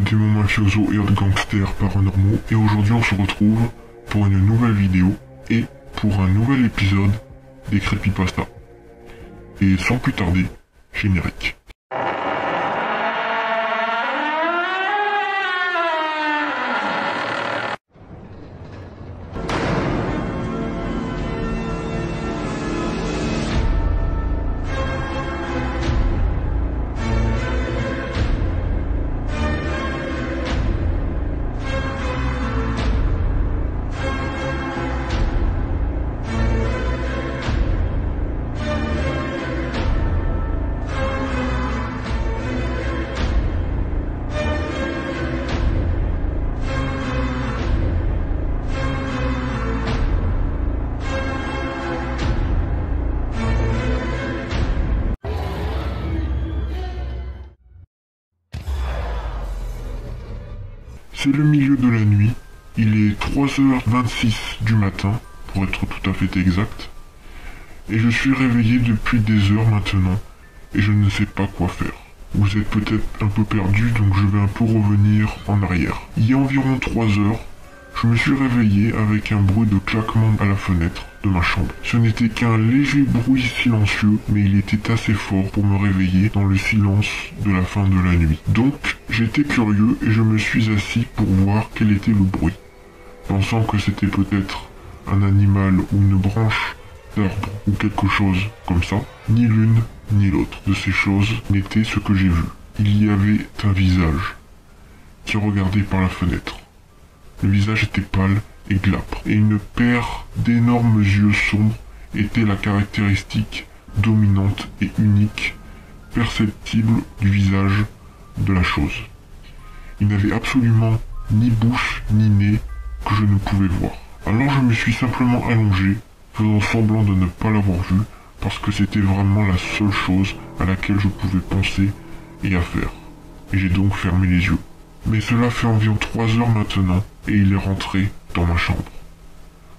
démons mafioso et autres gangsters paranormaux, et aujourd'hui on se retrouve pour une nouvelle vidéo et pour un nouvel épisode des Creepypasta. Et sans plus tarder, générique. C'est le milieu de la nuit, il est 3h26 du matin, pour être tout à fait exact, et je suis réveillé depuis des heures maintenant, et je ne sais pas quoi faire. Vous êtes peut-être un peu perdu, donc je vais un peu revenir en arrière. Il y a environ 3 heures, je me suis réveillé avec un bruit de claquement à la fenêtre de ma chambre. Ce n'était qu'un léger bruit silencieux, mais il était assez fort pour me réveiller dans le silence de la fin de la nuit. Donc, j'étais curieux et je me suis assis pour voir quel était le bruit, pensant que c'était peut-être un animal ou une branche d'arbre ou quelque chose comme ça. Ni l'une ni l'autre de ces choses n'était ce que j'ai vu. Il y avait un visage qui regardait par la fenêtre. Le visage était pâle et glâtre, et une paire d'énormes yeux sombres était la caractéristique dominante et unique, perceptible du visage de la chose. Il n'avait absolument ni bouche ni nez que je ne pouvais voir. Alors je me suis simplement allongé, faisant semblant de ne pas l'avoir vu, parce que c'était vraiment la seule chose à laquelle je pouvais penser et à faire. Et j'ai donc fermé les yeux. Mais cela fait environ 3 heures maintenant, et il est rentré dans ma chambre.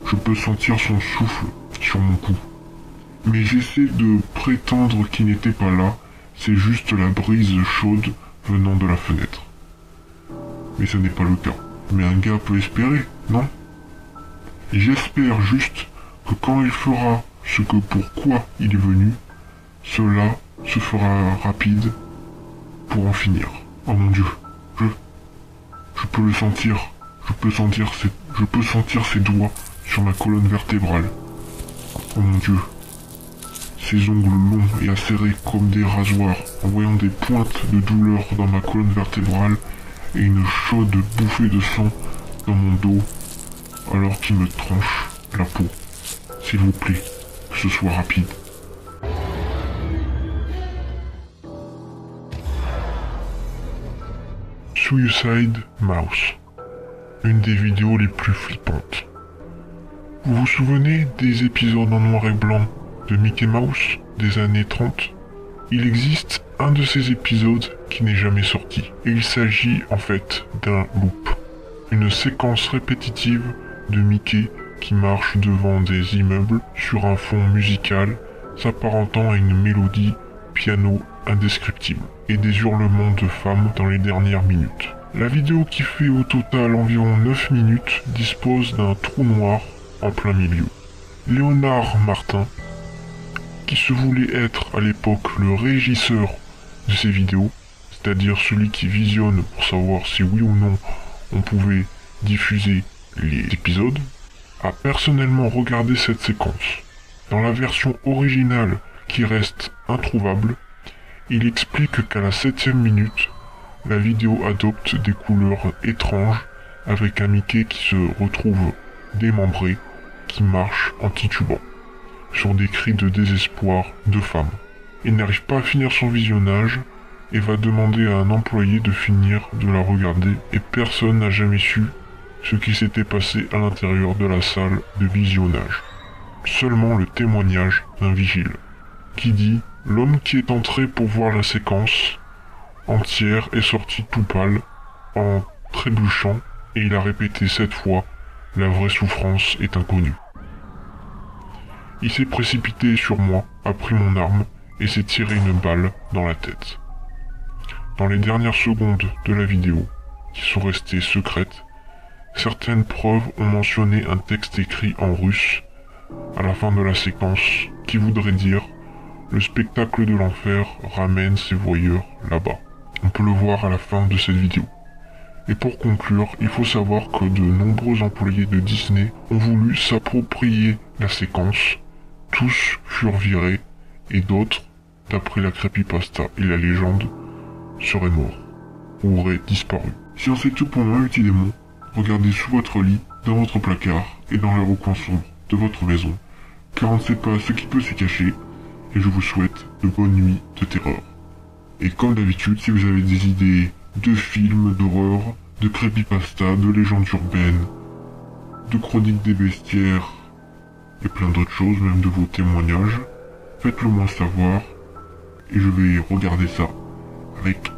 Je peux sentir son souffle sur mon cou. Mais j'essaie de prétendre qu'il n'était pas là, c'est juste la brise chaude venant de la fenêtre. Mais ce n'est pas le cas. Mais un gars peut espérer, non? J'espère juste que quand il fera ce que pourquoi il est venu, cela se fera rapide pour en finir. Oh mon Dieu, je peux le sentir. Je peux sentir ses doigts sur ma colonne vertébrale. Oh mon Dieu. Ses ongles longs et acérés comme des rasoirs, envoyant des pointes de douleur dans ma colonne vertébrale et une chaude bouffée de sang dans mon dos, alors qu'il me tranche la peau. S'il vous plaît, que ce soit rapide. Suicide Mouse. Une des vidéos les plus flippantes. Vous vous souvenez des épisodes en noir et blanc de Mickey Mouse des années 30? Il existe un de ces épisodes qui n'est jamais sorti. Et il s'agit en fait d'un loop. Une séquence répétitive de Mickey qui marche devant des immeubles sur un fond musical s'apparentant à une mélodie piano indescriptible et des hurlements de femmes dans les dernières minutes. La vidéo, qui fait au total environ 9 minutes, dispose d'un trou noir en plein milieu. Léonard Martin, qui se voulait être à l'époque le régisseur de ces vidéos, c'est-à-dire celui qui visionne pour savoir si oui ou non on pouvait diffuser les épisodes, a personnellement regardé cette séquence. Dans la version originale qui reste introuvable, il explique qu'à la 7e minute, la vidéo adopte des couleurs étranges avec un Mickey qui se retrouve démembré, qui marche en titubant, sur des cris de désespoir de femmes. Il n'arrive pas à finir son visionnage et va demander à un employé de finir de la regarder, et personne n'a jamais su ce qui s'était passé à l'intérieur de la salle de visionnage. Seulement le témoignage d'un vigile, qui dit « L'homme qui est entré pour voir la séquence entière est sorti tout pâle, en trébuchant, et il a répété 7 fois « La vraie souffrance est inconnue ». Il s'est précipité sur moi, a pris mon arme, et s'est tiré une balle dans la tête. Dans les dernières secondes de la vidéo, qui sont restées secrètes. Certaines preuves ont mentionné un texte écrit en russe à la fin de la séquence qui voudrait dire « Le spectacle de l'enfer ramène ses voyeurs là-bas ». On peut le voir à la fin de cette vidéo. Et pour conclure, il faut savoir que de nombreux employés de Disney ont voulu s'approprier la séquence. Tous furent virés et d'autres, d'après la creepypasta et la légende, seraient morts ou auraient disparu. Si on sait tout pour moi, petits démons, regardez sous votre lit, dans votre placard et dans les recoins sombres de votre maison, car on ne sait pas ce qui peut s'y cacher, et je vous souhaite de bonnes nuits de terreur. Et comme d'habitude, si vous avez des idées de films d'horreur, de creepypasta, de légendes urbaines, de chroniques des bestiaires, et plein d'autres choses, même de vos témoignages, faites-le moi savoir, et je vais regarder ça avec